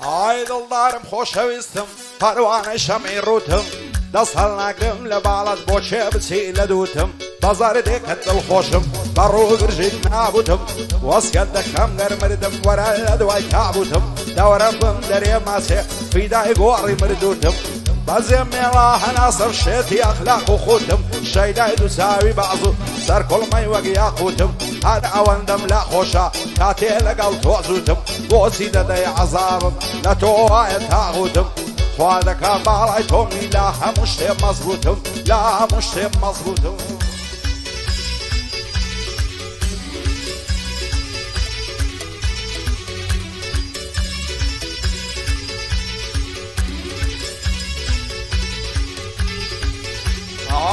ئای دڵدارم خۆشەویستم پەروانەی شەمعی ڕوتم دەست هەڵناگرم لە باڵت بۆ چێ بچی لە دووتم بەزار دێکت دڵخۆشم بە ڕووگرژیت نابوتم وەسکەت دەکەم گەرمردم وەرە لە دوای تابوتم دەوەرە بم دەرێ ماسێ فیدای گۆڕی مردوتم بەزێم مێڵا هەناسەر شێتی ئەخلاق و خوتم شەیدای دووساوی بەعزوو سەر کوڵمەی وەک یاقوتم هەر ئەوەندەم لا خۆشە کاتێ لەگەڵ تۆ زووتم بۆچی دەدەی عەزابم لە تۆ وایە تاغوتم خوا دەکا باڵای تۆمی لا هەموو شتێ مەزبوتم لا هەموو شتێ مەزبوتم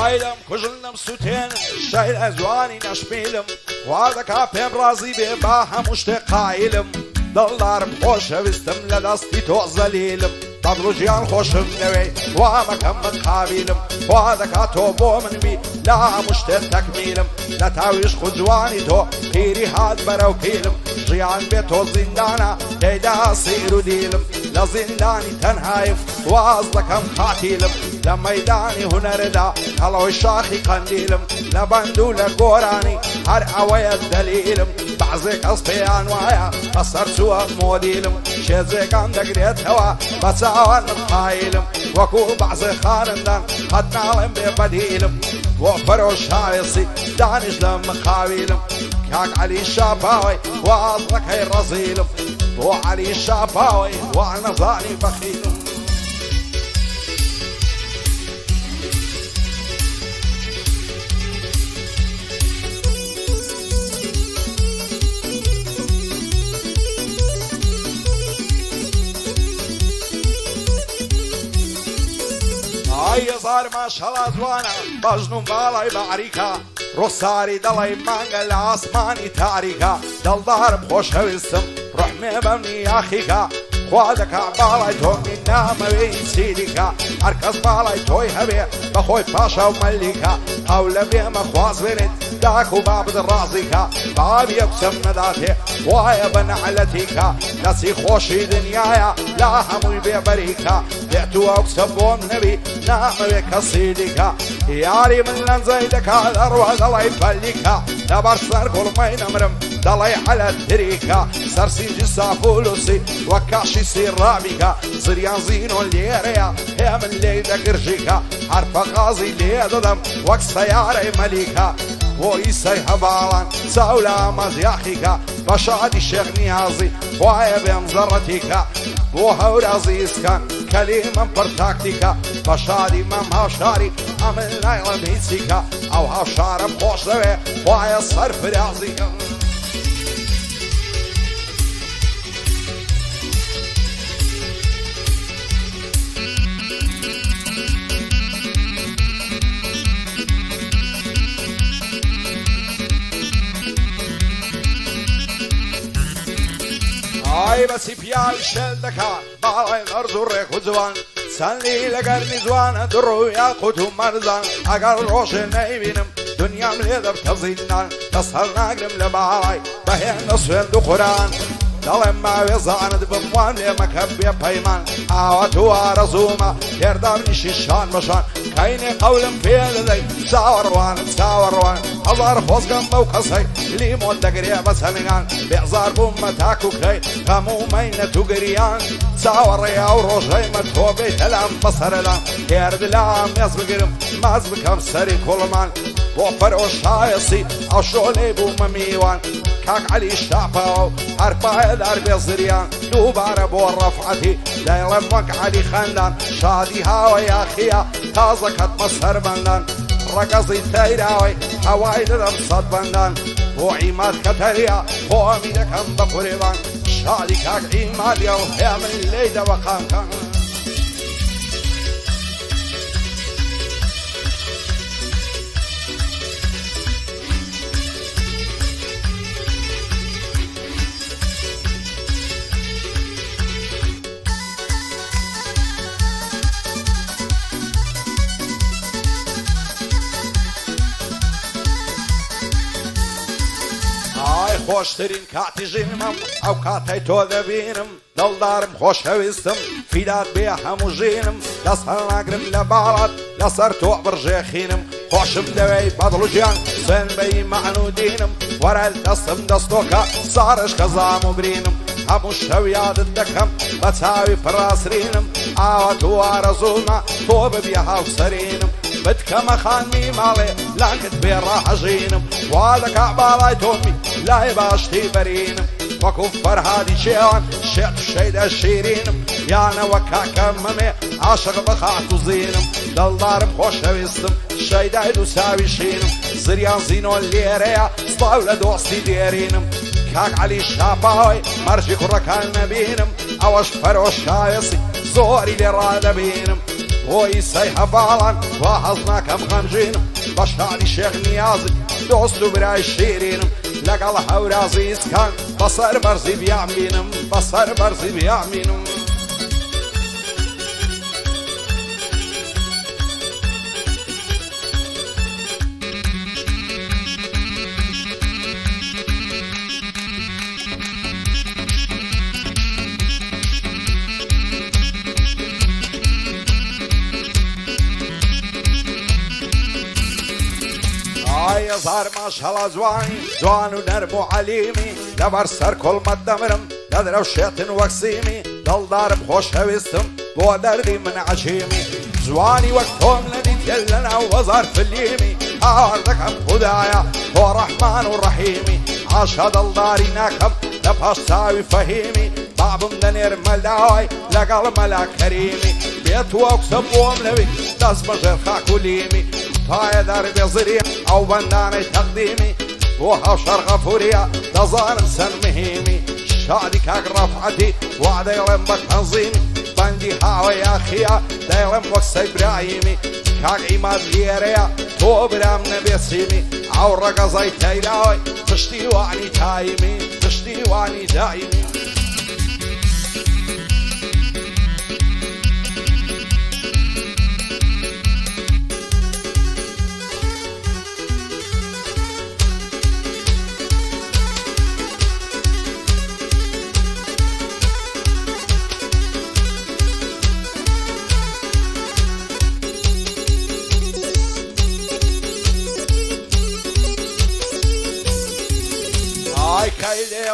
ئایدەم کوژنم سووتێنم شەیر ئەزوانی نەشمیلم وا دەکا پێم ڕازی بێ با هەموو شتێک قایلم دڵدارم خۆشەویستم لە دەستی تۆ زەلیلم دەبڵ و ژیان خۆشم نەوەی وا مەکەم من قابیلم وا دەکا تۆ بۆ منبی لە هەموو شتێک تەکمیلم لە تاویش خوجوانی تۆ پیری هات بەرەو پیلم ژیان بێ تۆ زیندانە تێیدا سیر و دیلم لە زیندانی تەنهایم واز دەکەم قاتیلم لە مەیدانی هونەردا هەڵەوەی شاخی قەندیلم لە بەند و لە گۆرانی هەر ئەوەیە دەلیلم بەعزێک ئەس پێیان وایە بەسەر چووە مۆدیلم شێزێکان دەگرێتەوە بە چاوانم قایلم وەکو بەعزێ خارندان قەت ناڵێم بێ بەدیلم بۆ فەرۆشایەسی دانیش لە مخاویلم کاک عەلی شاپاوەی واز دەکەی ڕەزیلم بۆ عەلی شاپاوەی وا نەزانی بەخیلم ئای هەزار ماشەڵا جوانە بەژن باڵای بەعریکە ڕوخساری دەڵێی مانگە لە ئاسمانی تاریکە دڵدارم خۆشەویستم ڕحمێ بەمنی یاخیکە خوا دەکا باڵای تۆمی نامەوێی چیریکە هەرکەس باڵای تۆی هەبێ بەخۆی پاشا و مەلیکە ئەو لە بێمە خواز بێنێت داک و بابد ڕازیکە بابی ئەوچەم نەداتێ وایە بە نەعلەتیکە دەستی خۆشی دنیایە لا هەمووی بێبەریکە دێت و ئەوچە بۆم نەبی نامەوێ کەسی دیکە یاری من لەنجەی دەکا دەڕوە دەڵی پەلیکە لەبەر سەر گوڵمەی نەمرم دەڵی حەلەت تریکە سەرسینجی ساپولوسی وەک کاشی سیڕابیکە زریان زینۆ لێرەیە هێ من لێی دەگرژیکە هەرپە غازی لێ دەدەم وەک سەیارەی مەلیکە بۆ ئیسەی هەباڵان چاولا مەزیاخیکە بە شادی شێخ نیازی وایە بێم زەڕەتیکە بۆ هەورازی ئیسکان کەلیمەم پڕ تاکتیکە بە شادی مەم هاوشاری ئەمن نایڵەم هیچیکە ئەو هاوشارم خۆش دەوێ وایە سەرفرازیکە ئای بەچی پیاوی شێل دەکات باڵای مەرز و ڕێک و جوان چەندی لەگەرمی جوانە دڕۆ یاقوت و مەرزان ئەگەر ڕۆژێ نەیبینم دنیام لێ دەبتە زیندان دەست هەڵناگرم لە باڵای بەهێنە سوێند و قوران دەڵێم ماوێ زانت بموان لێ مەکە بێ پەیمان ئاوە تو ئارەزوومە هێردام نیشی شان بەشان کەینێ قەولم پێ دەدەی چاوەڕوانم چاوەڕوان هەزار خۆزگەم بەو کەسەی لیمۆن دەگرێ بە چەنگان بێزار بووممە تاک و کەی هەموو مەینەت و گریان چاوەڕێیا و ڕۆژەیمە تۆ بێتە لام بەسەرەلام هێردلام مێز بگرم ماز بکەم سەری کوڵمان بۆ فەرۆشایەسی ئەو شۆلەی بوومە میوان کاک عەلی شاپاوە هەر پایەدار بێ زریان دووبارە بۆ ڕەفعەتی دەیڵێم وەک عەلی خەندان شادی هاوە یاخیە تازەکەتمە سەربەندان ڕەگەزی تەیراوەی هەوای دەدەم سەد بەندان بۆ عیماد کەتەریە خۆمی دەکەم بە قورێبان شادی کاک عیمادیە و هێمن لێی دەوە قامکان خۆشترین کاتی ژینمم ئەو کاتەی تۆ دەبینم دڵدارم خۆشەویستم فیدات بێ هەموو ژینم دەست هەڵناگرم لە باڵات لەسەر تۆ بڕژێخینم خۆشم دەوێی بەدڵ و گیان سوێن بە ئیمان و دینم وەرە دەستم دەستۆکە سارش کە زام و برینم هەموو شەو یادت دەکەم بە چاوی پڕاسرینم ئاوە تو ئارەزوومە تۆ ببیە هاوسەرینم بتکەمە خانمی ماڵێ لاکت بێ ڕاحەژینم وا دەکا باڵای تۆمی لای باشتی بەرینم وەکو فەرهادی چێوان شێت شەیدە شیرینم یانەوە کاکە مەمێ عاشق بە خات و زینم دڵدارم خۆشەویستم شەیدای دوو چاوی شینم زریان زینۆ لێرەیە سڵاو لە دۆستی دێرینم کاک عەلی شاپاوی مەرجی کوڕەکان نەبینم ئەوەش فەرۆشایەسی زۆری لێ ڕادەبینم بۆی سەی هەڤاڵان وا هەز ناکەم غەمژینم بە شانی شێخ نیازی دۆست و برای شیرینم لەگەڵ هەورازی ئیسکان بەسەر بەرزی بیامبینم بەسەر بەرزی بیامبینم هزار ماشەڵا جوانی جوان و نەرم و عەلیمی لەبەر سەر کۆڵمەت دەمرم دەدرەوشێتن وەک سیمی دڵدارم خۆشەویستم بۆ دەردی من عەجیمی جوانی وەک تۆم نەدیتێ لەناو وەزار فلیمی ئاوار دەکەم خودایە تۆ ڕەحمان و ڕەحیمی عاشا دڵداری ناکەم لە پاش چاوی فەهیمی بابم دەنێر مەلاوای لەگەڵ مەلا کەریمی بێت وەک سەم بۆم لەوی دەست بەژێر خاک و لیمی پایەدار بێزریە ئەو بەندانەی تەقدیمی بۆ هەوشەر غەفوریە دەزانم سەر مهمی شادی کاک ڕەفعەتی وا دەیڵێم بە تەنزیمی بەندی هاوە یاخیە دەیڵێم وەک سەی برایمی کاک ئیماد لێرەیە تۆ برام نەبێ سیمی ئەو ڕەگەزای تەیراوی پشتیوانی تایمی پشتیوانی دایمی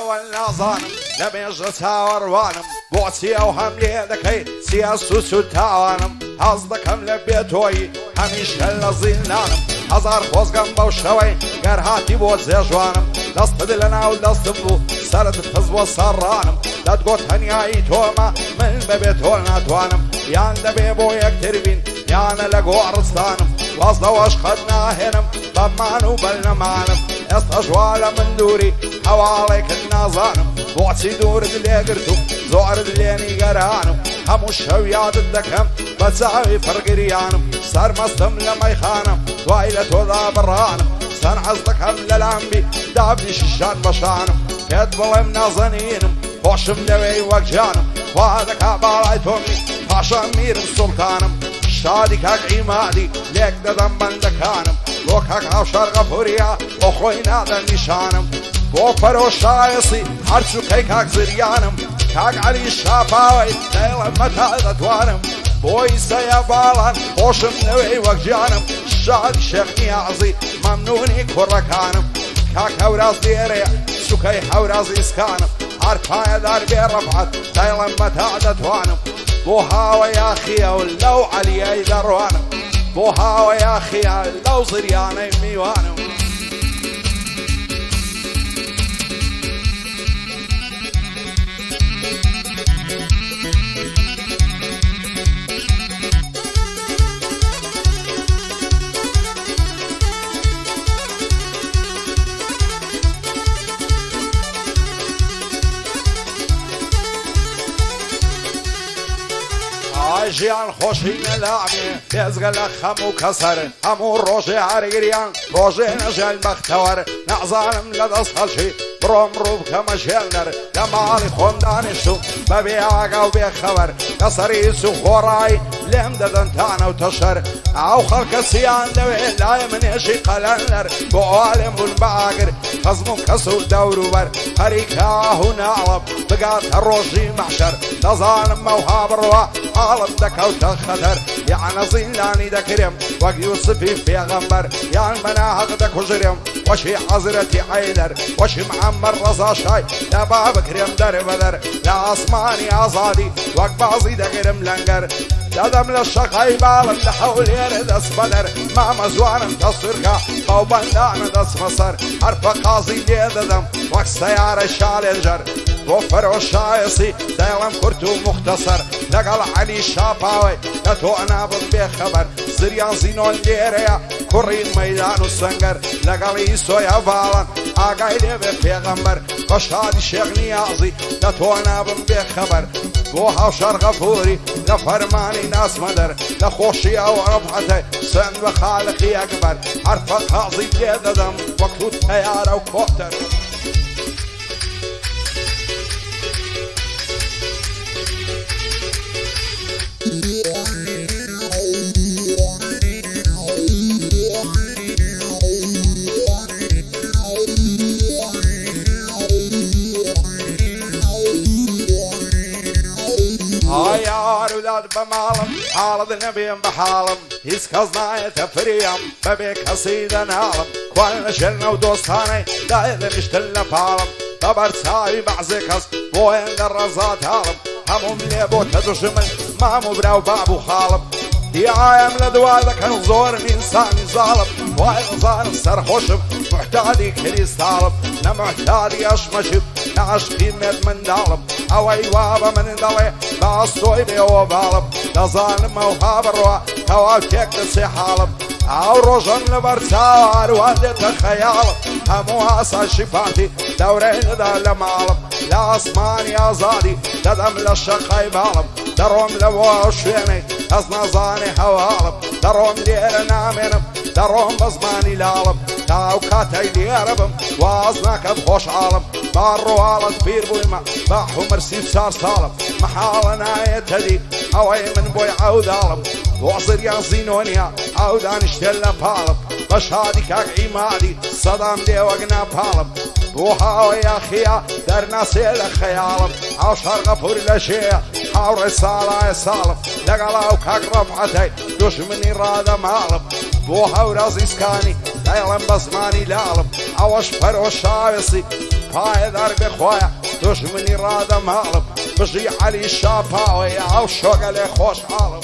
ئێوە نازانم لەمێژە چاوەڕوانم بۆچی ئەو هەم لێ دەکەی چیە سوس و تاوانم حەز دەکەم لە بێتۆیی هەمیشە لە زیندانم هەزار خۆزگەم بەو شەوەی گەر هاتی بۆ جێژوانم دەستت لە ناو دەستم بوو سەرت پز بۆ سەرڕانم دەتگۆ تەنیایی تۆمە من بەبێ تۆ ناتوانم یان دەبێ بۆ یەکتر بین یانە لە گۆڕستانم وەزدەوەش قەت ناهێنم بەمان و بەلنەمانم ئێستا ژوا لە من دووری هەواڵێکت نازانم بۆچی دوورت لێگرت و زۆرت لێ نیگەرانم هەموو شەو یادت دەکەم بە چاوی پڕگریانم سەرمەستم لە مەیخانم دوای لە تۆدا بڕانم سەر حەز دەکەم لە لامبی دابنی شیشان بەشانم پێت بڵێم نازەنینم خۆشم لەوێی وەک جانم خوا دەکا باڵای تۆمی پاشان میرم سوڵتانم شادی کاک ئیمادی لێک دەدەم بەندەکانم بۆ کاک هاوشەر غەفوریە بۆ خۆی نادەن نیشانم بۆ فەرۆشایەسی هەرچووکەی کاک زریانم کاک عەلی شاپاوی دەیڵێم مەتا دەتوانم بۆی سەیە باڵان خۆشم لەوێی وەک جانم شادی شێخ نیازی مەمنونی کوڕەکانم کاک هەوراز لێرەیە سوکەی هەورازی ئیسکانم هەر پایەدار بێ ڕەفعەت دەیڵێم مەتا دەتوانم بۆ هاوە یاخیە و لەو عەلیەی دەڕوانم بۆ هاوە یاخیە لەو زریانەی میوانم ژیان خۆشی نەلامێ بێزگە لە خەم و کەسەر هەموو ڕۆژێ هەرگریان ڕۆژێ نەژێن بەختەوەر نەزانم لە دەست هەڵشی بڕۆم ڕوو بکەمە ژێندەر لە ماڵی خۆم دانیشتوم بەبێ ئاگا و بێخەبەر لەسەری سو خۆڕایی لێم دەدەن تانە و تەشەر ئاو خەڵکەسییان دەوێت لای منێژی قەلەنەر بۆ ئالێم بوون بەئاگر خەزمم کەس و دەوروبەر خەریکا و ناڵم بگاتە ڕۆژی مەحشەر دەزانم مەوها بڕوا حاڵم دەکەوتە خەتەر یعنە زیندانی دەکرێم وەک یوسفی پێغەمبەر یان بەناحەق دەکوژرێم وەشی حەزرەتی عەیدەر وەشی محەممەد ڕەزا شای لە با بکرێم دەربەدەر لە ئاسمانی ئازادی وەک بازی دەگرم لەنگەر دەدەم لە شەقای باڵم لە هەولێرە دەست بەدەر مامە زوانم دەستورکە بەو بەندانە دەستمە سەر هەرپە قازی لێ دەدەم وەک سەیارە شالێنجەر بۆ فەرۆشایەسی دەیڵم کورت و مختەسەر لەگەڵ عەلی شاپاوەی لە تۆ نابم بێخەبەر زریان زینۆن لێرەیە کوڕی مەیدان و سەنگەر لەگەڵی سۆیە باڵن ئاگای لێبێ پێغەمبەر بە شادی شێخ نیازی لە تۆ نابم بێخەبەر بۆ هاوشەر غەفوری لە فەرمانی ناسمەدەر لە خۆشی ئەو ڕەفعەتەی سند بە خالقی ئەکبەر هەرفە قازی لێ دەدەم وەک توت تەیارە و کۆپتەر ئاولاد بە ماڵم حاڵت نەبێم بە حاڵم هیچ کەس نایەتە فریم بەبێ کەسی دەناڵم کوان لە ژێرنە و دۆستانەی دایدەنیشتن لە پاڵم بەبەر چاوی بەعزێ کەس بۆ هێندە ڕەزات هاڵم هەموم لێ بۆتە دوژمن مام و برا و باب و خاڵم دیعایم لە دوا دەکەن زۆرم ئینسانی زاڵم وای ڕزانم سەرخۆشم محتادی کریستاڵم نە محتادی ئەشمەشم نە عەشقی مێت منداڵم ئەوەی وا بە من دەڵێ باستۆی بێەوە باڵم دەزانم ئەوها بڕوا تەواو تێک دەچێ حاڵم ئاو ڕۆژەم لەبەر چاوەروان دێتە خەیاڵم هەموو ئاساشی پارتی دەورەی نەدا لە ماڵم لە ئاسمانی ئازادی دەدەم لە شەقای باڵم دەڕۆم لەوە شوێنەی کەس نازانێ هەواڵم دەڕۆم لێرە نامێنم دەڕۆم بە زمانی لاڵم تاو کاتەی لێرە بم واز ناکەم خۆشحاڵم با ڕۆواڵت پیر بوویمە با حومەرسی 4 ساڵم مەحاڵە نایەتە دی ئەوەی من بۆی ئەوداڵم بۆ زریان زینۆنیا ئەو دانیشتێن لە پاڵم بە شادی کاک ئیمادی سەدام دێوەک ناپاڵم بۆ هاوەی یاخیا دەرناسێ لە خەیاڵم ئەو شەرغەپور لە شێە هاوڕێ ساڵایە ساڵم لەگەڵ ئەو کاک ڕەفعەتەی دوژمنی ڕادە ماڵم بۆ هەورە زیسکانی دەیڵم بە زمانی لاڵم ئەوەش فەرۆشاوێسی پایەدار بێخوایە دوژمنی ڕادە ماڵم بژی عەلی شاپاوەیە ئەو شۆگە لێ خۆشحاڵم